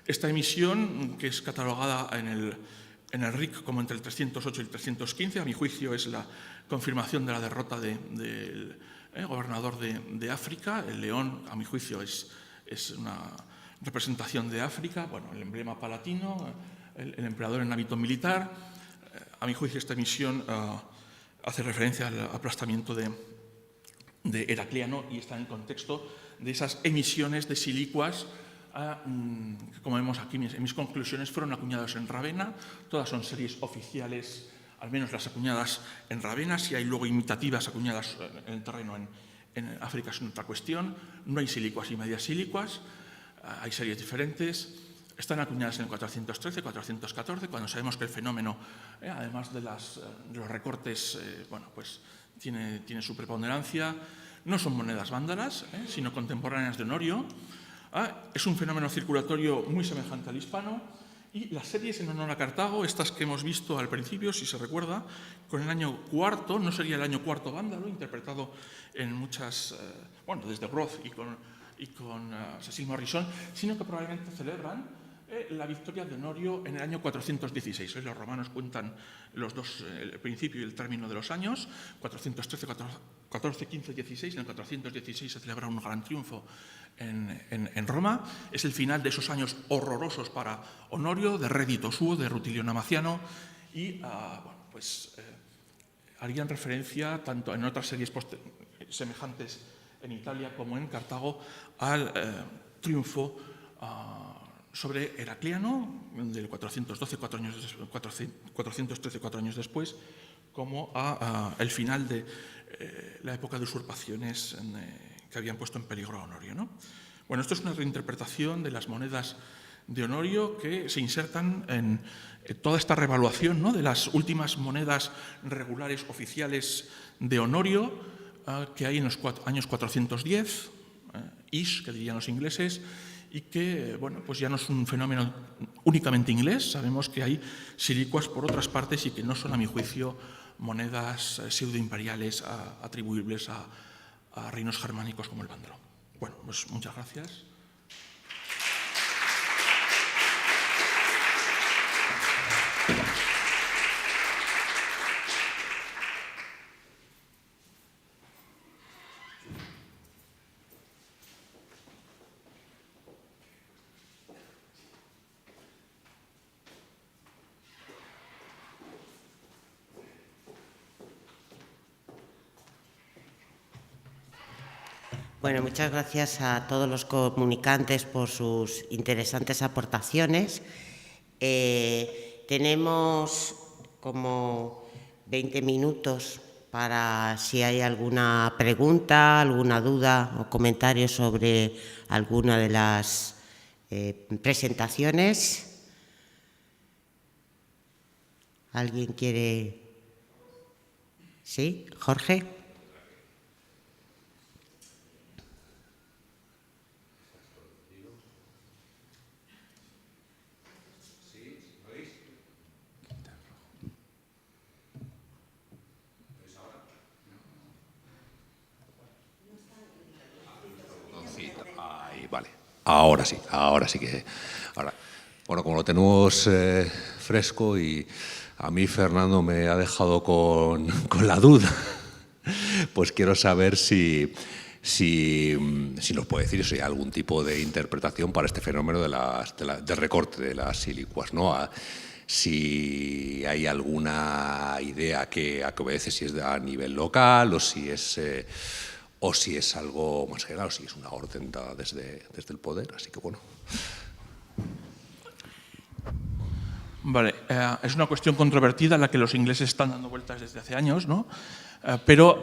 Esta emisión, que es catalogada en el RIC como entre el 308 y el 315, a mi juicio es la confirmación de la derrota del gobernador de África. El león, a mi juicio, es una representación de África, bueno, el emblema palatino, el emperador en hábito militar. A mi juicio, esta emisión hace referencia al aplastamiento de Heracliano y está en el contexto de esas emisiones de silicuas que, como vemos aquí en mis conclusiones, fueron acuñadas en Ravenna. Todas son series oficiales, al menos las acuñadas en Ravenna. Si hay luego imitativas acuñadas en el terreno en África es otra cuestión. No hay silicuas y medias silicuas, hay series diferentes. Están acuñadas en el 413, 414, cuando sabemos que el fenómeno, además de los recortes, tiene su preponderancia. No son monedas vándalas, sino contemporáneas de Honorio. Es un fenómeno circulatorio muy semejante al hispano. Y las series en honor a Cartago, estas que hemos visto al principio, si se recuerda, con el año cuarto, no sería el año cuarto vándalo, interpretado en muchas, desde Roth y con Cecil Morrison, sino que probablemente celebran la victoria de Honorio en el año 416. Los romanos cuentan los dos, el principio y el término de los años, 413, 14, 15, 16. En el 416 se celebra un gran triunfo en Roma. Es el final de esos años horrorosos para Honorio, de rédito suo, de Rutilio Namaciano, y harían referencia, tanto en otras series semejantes en Italia como en Cartago, al triunfo sobre Heracliano del 412, 413, 4 años después, como el final de la época de usurpaciones que habían puesto en peligro a Honorio, ¿no? Bueno, esto es una reinterpretación de las monedas de Honorio que se insertan en toda esta revaluación, ¿no?, de las últimas monedas regulares oficiales de Honorio que hay en los años 410, ish, que dirían los ingleses, y que, ya no es un fenómeno únicamente inglés. Sabemos que hay silicuas por otras partes y que no son, a mi juicio, monedas pseudoimperiales atribuibles a reinos germánicos como el vándalo. Bueno, pues muchas gracias. Bueno, muchas gracias a todos los comunicantes por sus interesantes aportaciones. Tenemos como 20 minutos para si hay alguna pregunta, alguna duda o comentario sobre alguna de las presentaciones. ¿Alguien quiere? ¿Sí? ¿Jorge? Vale, ahora sí que... Bueno, como lo tenemos fresco y a mí Fernando me ha dejado con la duda, pues quiero saber si nos puede decir si hay algún tipo de interpretación para este fenómeno del recorte de las silicuas, ¿no? Si hay alguna idea que obedece, si es a nivel local o si es algo más general, o si es una orden dada desde el poder. Así que, bueno. Vale, es una cuestión controvertida en la que los ingleses están dando vueltas desde hace años, ¿no? Pero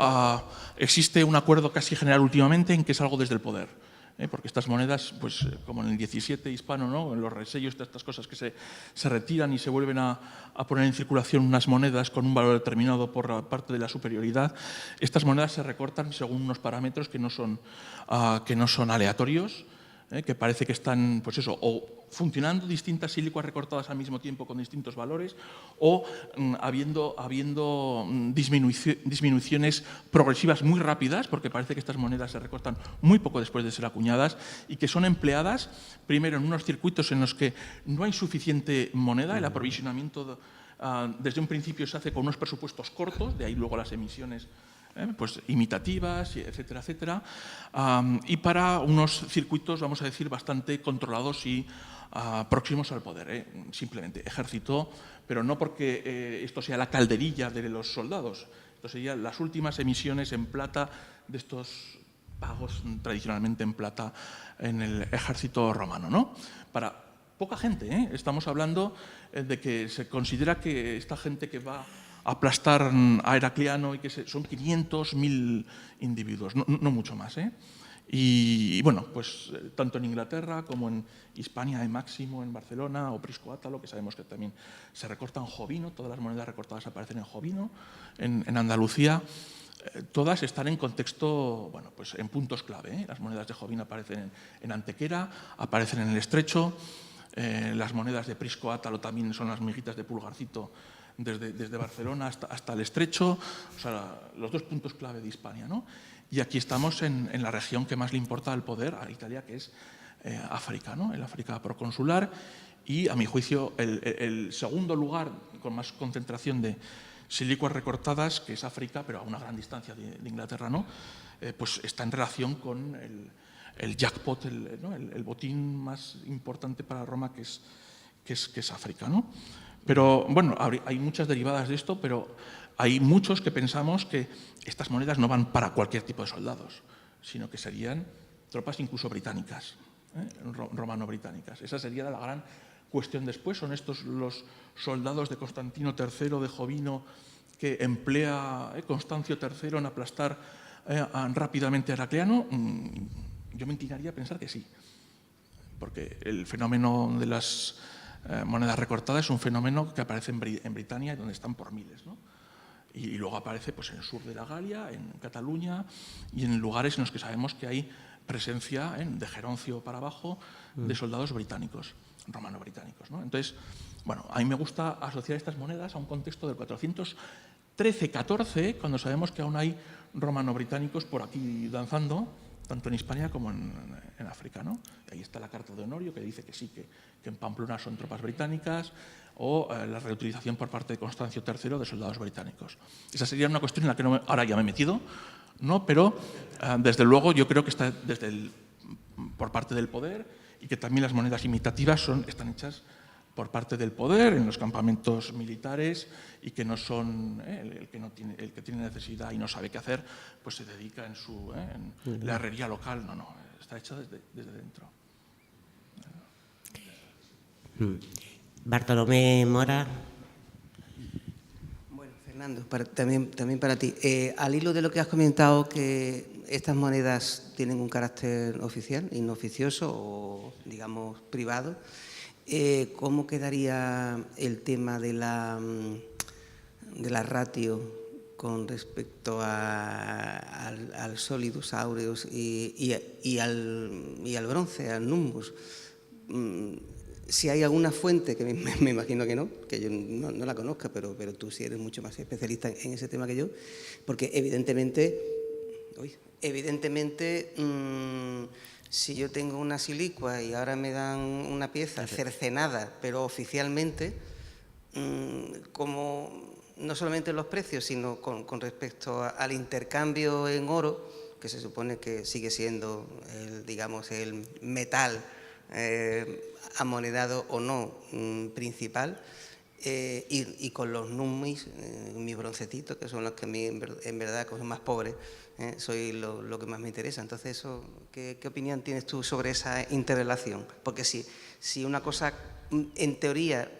existe un acuerdo casi general últimamente en que es algo desde el poder. Porque estas monedas, pues como en el 17 hispano, ¿no? En los resellos de estas cosas que se retiran y se vuelven a poner en circulación unas monedas con un valor determinado por parte de la superioridad, estas monedas se recortan según unos parámetros que no son aleatorios, que parece que están, pues eso, o funcionando distintas sílicuas recortadas al mismo tiempo con distintos valores, o habiendo disminuciones progresivas muy rápidas, porque parece que estas monedas se recortan muy poco después de ser acuñadas y que son empleadas primero en unos circuitos en los que no hay suficiente moneda, el aprovisionamiento desde un principio se hace con unos presupuestos cortos, de ahí luego las emisiones pues imitativas, etcétera, etcétera, y para unos circuitos, vamos a decir, bastante controlados y próximos al poder, simplemente ejército, pero no porque esto sea la calderilla de los soldados, esto serían las últimas emisiones en plata de estos pagos tradicionalmente en plata en el ejército romano, ¿no? Para poca gente, estamos hablando de que se considera que esta gente que va aplastar a Heracliano y que son 500, 1000 individuos, no mucho más. Y bueno, pues tanto en Inglaterra como en Hispania hay Máximo, en Barcelona, o Prisco Átalo, que sabemos que también se recorta en Jovino, todas las monedas recortadas aparecen en Jovino, en Andalucía, todas están en contexto, bueno, pues en puntos clave. Las monedas de Jovino aparecen en Antequera, aparecen en el Estrecho, las monedas de Prisco Átalo también son las miguitas de Pulgarcito, desde Barcelona hasta el Estrecho, o sea, los dos puntos clave de Hispania, ¿no? Y aquí estamos en la región que más le importa al poder, a Italia, que es África, ¿no? El África proconsular, y a mi juicio el segundo lugar con más concentración de silicuas recortadas, que es África, pero a una gran distancia de Inglaterra, ¿no? Pues está en relación con el jackpot, el botín más importante para Roma, que es África, ¿no? Pero, bueno, hay muchas derivadas de esto, pero hay muchos que pensamos que estas monedas no van para cualquier tipo de soldados, sino que serían tropas incluso británicas, romano-británicas. Esa sería la gran cuestión después. ¿Son estos los soldados de Constantino III, de Jovino, que emplea Constancio III en aplastar rápidamente a Heracliano? Yo me inclinaría a pensar que sí, porque el fenómeno de las monedas recortadas es un fenómeno que aparece en Britania, donde están por miles, ¿no? Y luego aparece pues, en el sur de la Galia, en Cataluña y en lugares en los que sabemos que hay presencia de Geroncio para abajo de soldados británicos, romano-británicos, ¿no? Entonces, bueno, a mí me gusta asociar estas monedas a un contexto del 413-14, cuando sabemos que aún hay romano-británicos por aquí danzando, tanto en Hispania como en África, ¿no? Ahí está la carta de Honorio, que dice que sí, que en Pamplona son tropas británicas, o la reutilización por parte de Constancio III de soldados británicos. Esa sería una cuestión en la que ahora ya me he metido, ¿no? Pero desde luego yo creo que está por parte del poder, y que también las monedas imitativas están hechas por parte del poder en los campamentos militares y que no son el que tiene necesidad y no sabe qué hacer, pues se dedica en la herrería local. No, está hecha desde dentro. Bartolomé Mora. Bueno, Fernando, también para ti. Al hilo de lo que has comentado, que estas monedas tienen un carácter oficial, inoficioso o, digamos, privado, ¿cómo quedaría el tema de la ratio con respecto al solidus aureus y al bronce, al numbus? Si hay alguna fuente, que me imagino que no, que yo no la conozca, pero tú sí eres mucho más especialista en ese tema que yo, porque evidentemente, si yo tengo una silicua y ahora me dan una pieza cercenada, pero oficialmente, como no solamente los precios, sino con respecto al intercambio en oro, que se supone que sigue siendo, el metal amonedado o no principal, y con los numis, mis broncetitos, que son los que a mí en verdad, como son más pobres, soy lo que más me interesa. Entonces, eso, ¿qué opinión tienes tú sobre esa interrelación? Porque si una cosa, en teoría,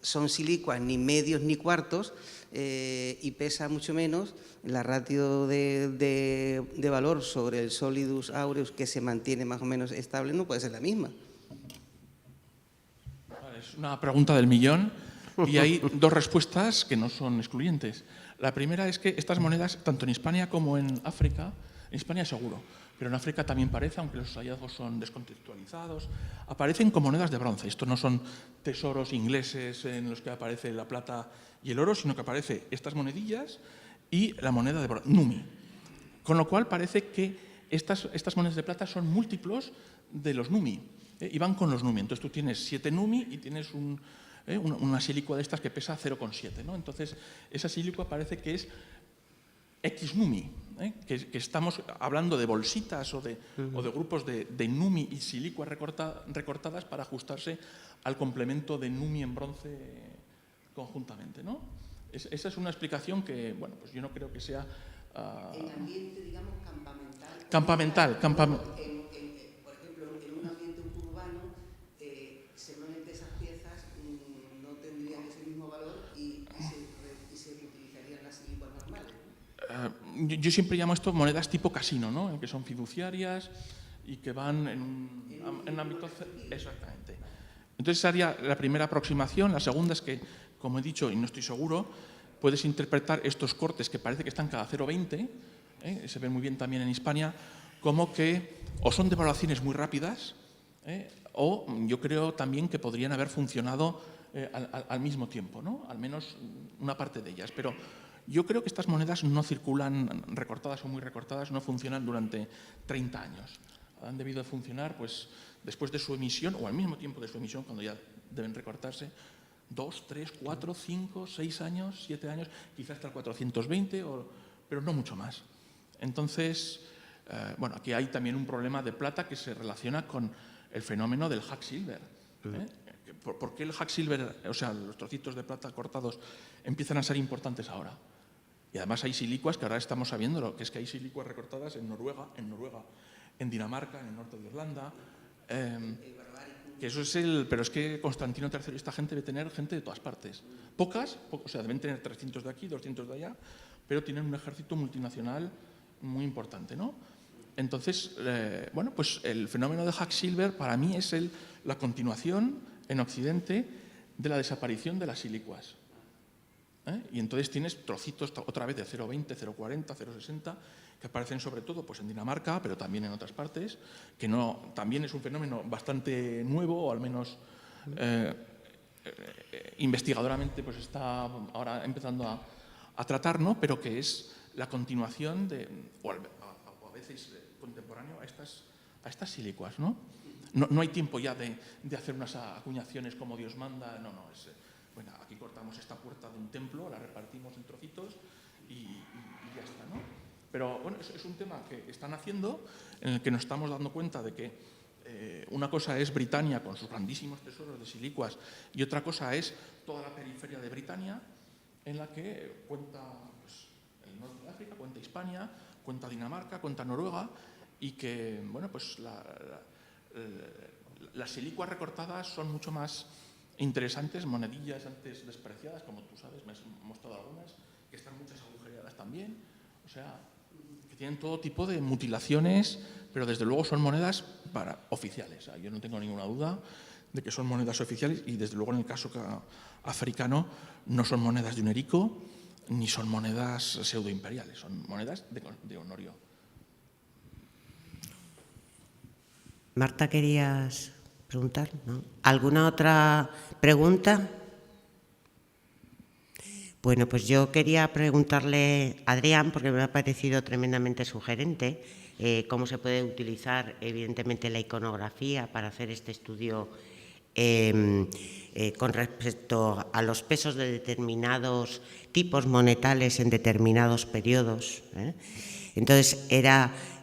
son silicuas, ni medios ni cuartos, y pesa mucho menos, la ratio de valor sobre el solidus aureus, que se mantiene más o menos estable, no puede ser la misma. Es una pregunta del millón y hay dos respuestas que no son excluyentes. La primera es que estas monedas, tanto en Hispania como en África, en Hispania seguro, pero en África también parece, aunque los hallazgos son descontextualizados, aparecen con monedas de bronce. Estos no son tesoros ingleses en los que aparece la plata y el oro, sino que aparecen estas monedillas y la moneda de bronce, numi. Con lo cual parece que estas monedas de plata son múltiplos de los numi, y van con los numi. Entonces tú tienes 7 numi y tienes una silicua de estas que pesa 0,7, ¿no? Entonces esa silicua parece que es X numi, que estamos hablando de bolsitas o de grupos de numi y silicuas recortadas para ajustarse al complemento de numi en bronce conjuntamente, ¿no? Esa es una explicación que, bueno, pues yo no creo que sea... En ambiente, digamos, campamental. Por ejemplo, en un ambiente urbano, seguramente esas piezas no tendrían ese mismo valor y se utilizarían las silicuas normales, ¿no? Yo siempre llamo esto monedas tipo casino, ¿no? Que son fiduciarias y que van en un ámbito... Exactamente. Entonces, esa sería la primera aproximación. La segunda es que, como he dicho, y no estoy seguro, puedes interpretar estos cortes que parece que están cada 0,20, se ven muy bien también en Hispania, como que o son devaluaciones muy rápidas, o yo creo también que podrían haber funcionado al mismo tiempo, ¿no? Al menos una parte de ellas. Pero yo creo que estas monedas no circulan recortadas o muy recortadas, no funcionan durante 30 años. Han debido funcionar pues, después de su emisión o al mismo tiempo de su emisión, cuando ya deben recortarse, 2, 3, 4, 5, 6 años, 7 años, quizás hasta el 420, pero no mucho más. Entonces, bueno, aquí hay también un problema de plata que se relaciona con el fenómeno del hack silver. ¿Por qué el hack silver, o sea, los trocitos de plata cortados, empiezan a ser importantes ahora? Y además hay silicuas que ahora estamos sabiendo, que es que hay silicuas recortadas en Noruega, en Dinamarca, en el norte de Irlanda. Que eso es pero es que Constantino III y esta gente debe tener gente de todas partes. Pocas, o sea, deben tener 300 de aquí, 200 de allá, pero tienen un ejército multinacional muy importante, ¿no? Entonces, bueno, pues el fenómeno de hack silver para mí es la continuación en Occidente de la desaparición de las silicuas. Y entonces tienes trocitos otra vez de 0,20, 0,40, 0,60, que aparecen sobre todo pues, en Dinamarca, pero también en otras partes, que también es un fenómeno bastante nuevo, o al menos investigadoramente pues, está ahora empezando a tratar, ¿no? Pero que es la continuación o a veces contemporáneo a estas silicuas, ¿no? No hay tiempo ya de hacer unas acuñaciones como Dios manda, no, bueno, aquí cortamos esta puerta de un templo, la repartimos en trocitos y ya está, ¿no? Pero bueno, es un tema que están haciendo, en el que nos estamos dando cuenta de que Una cosa es Britania con sus grandísimos tesoros de silicuas y otra cosa es toda la periferia de Britania, en la que cuenta pues, el norte de África, cuenta Hispania, cuenta Dinamarca, cuenta Noruega, y que bueno, pues las silicuas recortadas son mucho más interesantes, monedillas antes despreciadas, como tú sabes, me has mostrado algunas, que están muchas agujereadas también, o sea, que tienen todo tipo de mutilaciones, pero desde luego son monedas oficiales. O sea, yo no tengo ninguna duda de que son monedas oficiales y desde luego en el caso africano no son monedas de un erico ni son monedas pseudoimperiales, son monedas de honorio. Marta, ¿querías preguntar? ¿No? ¿Alguna otra pregunta? Bueno, pues yo quería preguntarle a Adrián, porque me ha parecido tremendamente sugerente, cómo se puede utilizar, evidentemente, la iconografía para hacer este estudio con respecto a los pesos de determinados tipos monetales en determinados periodos. Entonces,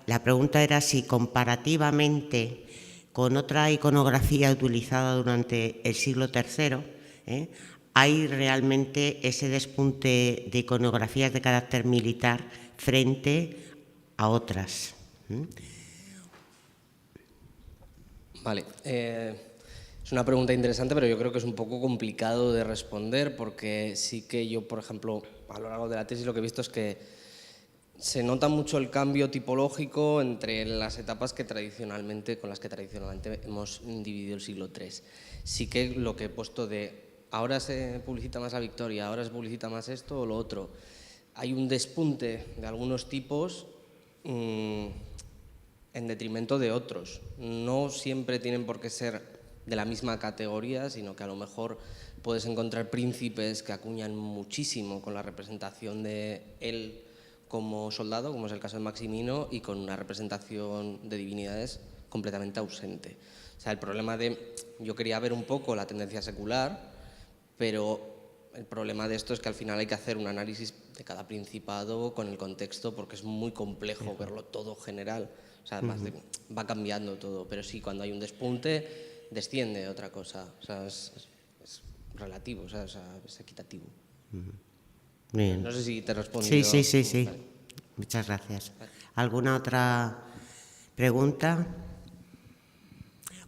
la pregunta era si comparativamente con otra iconografía utilizada durante el siglo III, hay realmente ese despunte de iconografías de carácter militar frente a otras. Vale, es una pregunta interesante, pero yo creo que es un poco complicado de responder, porque sí que yo, por ejemplo, a lo largo de la tesis lo que he visto es que se nota mucho el cambio tipológico entre las etapas con las que tradicionalmente hemos dividido el siglo III. Sí que lo que he puesto de ahora se publicita más la victoria, ahora se publicita más esto o lo otro. Hay un despunte de algunos tipos en detrimento de otros. No siempre tienen por qué ser de la misma categoría, sino que a lo mejor puedes encontrar príncipes que acuñan muchísimo con la representación de él como soldado, como es el caso de Maximino, y con una representación de divinidades completamente ausente. O sea, el problema yo quería ver un poco la tendencia secular, pero el problema de esto es que al final hay que hacer un análisis de cada principado con el contexto, porque es muy complejo verlo todo general. O sea, además va cambiando todo, pero sí, cuando hay un despunte, desciende otra cosa. O sea, es relativo, o sea, es equitativo. Bien. No sé si te he respondido. Sí. Vale. Muchas gracias. ¿Alguna otra pregunta?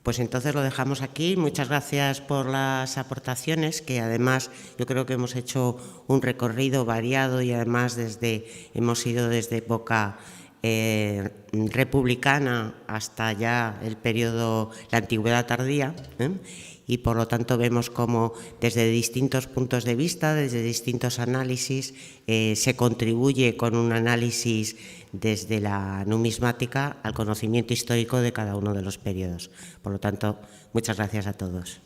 Pues entonces lo dejamos aquí. Muchas gracias por las aportaciones, que además yo creo que hemos hecho un recorrido variado y además hemos ido desde época republicana hasta ya el periodo, la antigüedad tardía, y por lo tanto vemos cómo desde distintos puntos de vista, desde distintos análisis, se contribuye con un análisis desde la numismática al conocimiento histórico de cada uno de los periodos. Por lo tanto, muchas gracias a todos.